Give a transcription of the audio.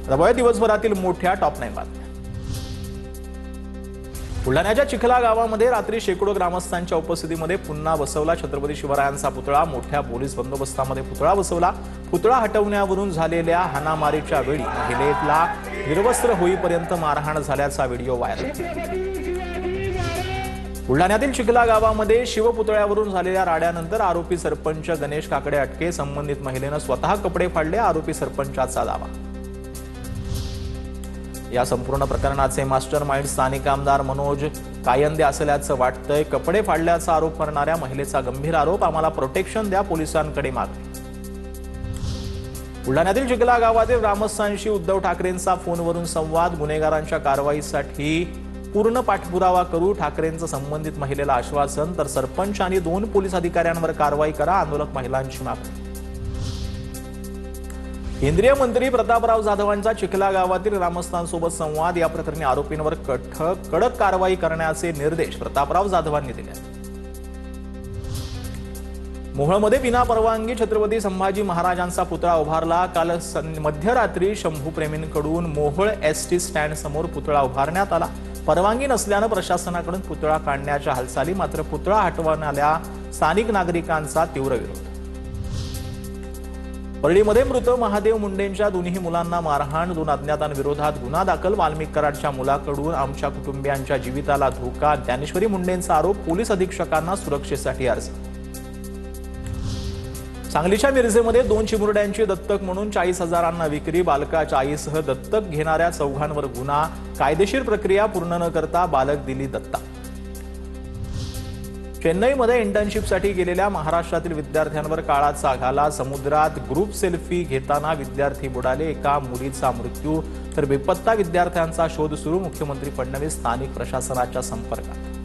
रविवारी दिवसभरातील मोठ्या टॉप 9 बातम्या। बुलढाण्याच्या चिखला गावामध्ये रात्री शेकडो ग्रामस्थांच्या उपस्थितीमध्ये पुन्हा बसवला छत्रपती शिवरायांचा पुतळा। मोठ्या पोलीस बंदोबस्तामध्ये पुतळा बसवला। पुतळा हटवण्यावरून झालेल्या हाणामारीच्या वेळी महिलेला निर्वस्त्र होईपर्यंत मारहाण झाल्याचा व्हिडिओ व्हायरल झाला। बुलढाण्यातील चिखला गावामध्ये शिवपुतळ्यावरून झालेल्या राड्यानंतर आरोपी सरपंच गणेश काकडे अटके। संबंधित महिलेने स्वतः कपडे फाडले, आरोपी सरपंचाचा दावा। या संपूर्ण प्रकरणाचे मास्टर माइंड स्थानिक आमदार मनोज कायंदे असल्याचं वाटतंय। कपडे फाडल्याचा आरोप करणाऱ्या महिलेचा गंभीर आरोप, आम्हाला प्रोटेक्शन द्या, पोलिसांकडे मागणी। बुलढाण्यातील चिखला गावातील ग्रामस्थांशी उद्धव ठाकरेंचा फोनवरून संवाद। गुन्हेगारांच्या कारवाईसाठी पूर्ण पाठपुरावा करू, ठाकरेंचं संबंधित महिलेला आश्वासन। तर सरपंच आणि 2 पोलीस अधिकाऱ्यांवर कारवाई करा, आंदोलक महिलांची मागणी। केंद्रीय मंत्री प्रतापराव जाधवांचा चिखला गावातील ग्रामस्थांसोबत संवाद। या प्रकरणी आरोपींवर कडक कारवाई करण्याचे निर्देश प्रतापराव जाधवांनी दिले। मोहोळमध्ये विनापरवानगी छत्रपती संभाजी महाराजांचा पुतळा उभारला। काल मध्यरात्री शंभूप्रेमींकडून मोहोळ एसटी स्टँड समोर पुतळा उभारण्यात आला। परवानगी नसल्याने प्रशासनाकडून पुतळा काढण्याच्या हालचाली, मात्र पुतळा हटवण्याला स्थानिक नागरिकांचा तीव्र विरोध। परळीमध्ये मृत महादेव मुंडेंच्या दोन्ही मुलांना मारहाण, 2 अज्ञातांविरोधात गुन्हा दाखल। वाल्मिक कराडच्या मुलाकडून आमच्या कुटुंबियांच्या जीविताला धोका, ज्ञानेश्वरी मुंडेंचा आरोप, पोलीस अधीक्षकांना सुरक्षेसाठी अर्ज। सांगलीच्या मिरजेमध्ये 2 चिमुरड्यांची दत्तक म्हणून 40,000 विक्री, बालकाच्या आईसह दत्तक घेणाऱ्या 4घांवर गुन्हा, कायदेशीर प्रक्रिया पूर्ण न करता बालक दिली दत्ता। चेन्नईमध्ये इंटर्नशिपसाठी गेलेल्या महाराष्ट्रातील विद्यार्थ्यांवर काळाचा घाला, समुद्रात ग्रुप सेल्फी घेताना विद्यार्थी बुडाले, एका मुलीचा मृत्यू, तर बेपत्ता विद्यार्थ्यांचा शोध सुरू। मुख्यमंत्री फडणवीस स्थानिक प्रशासनाच्या संपर्कात।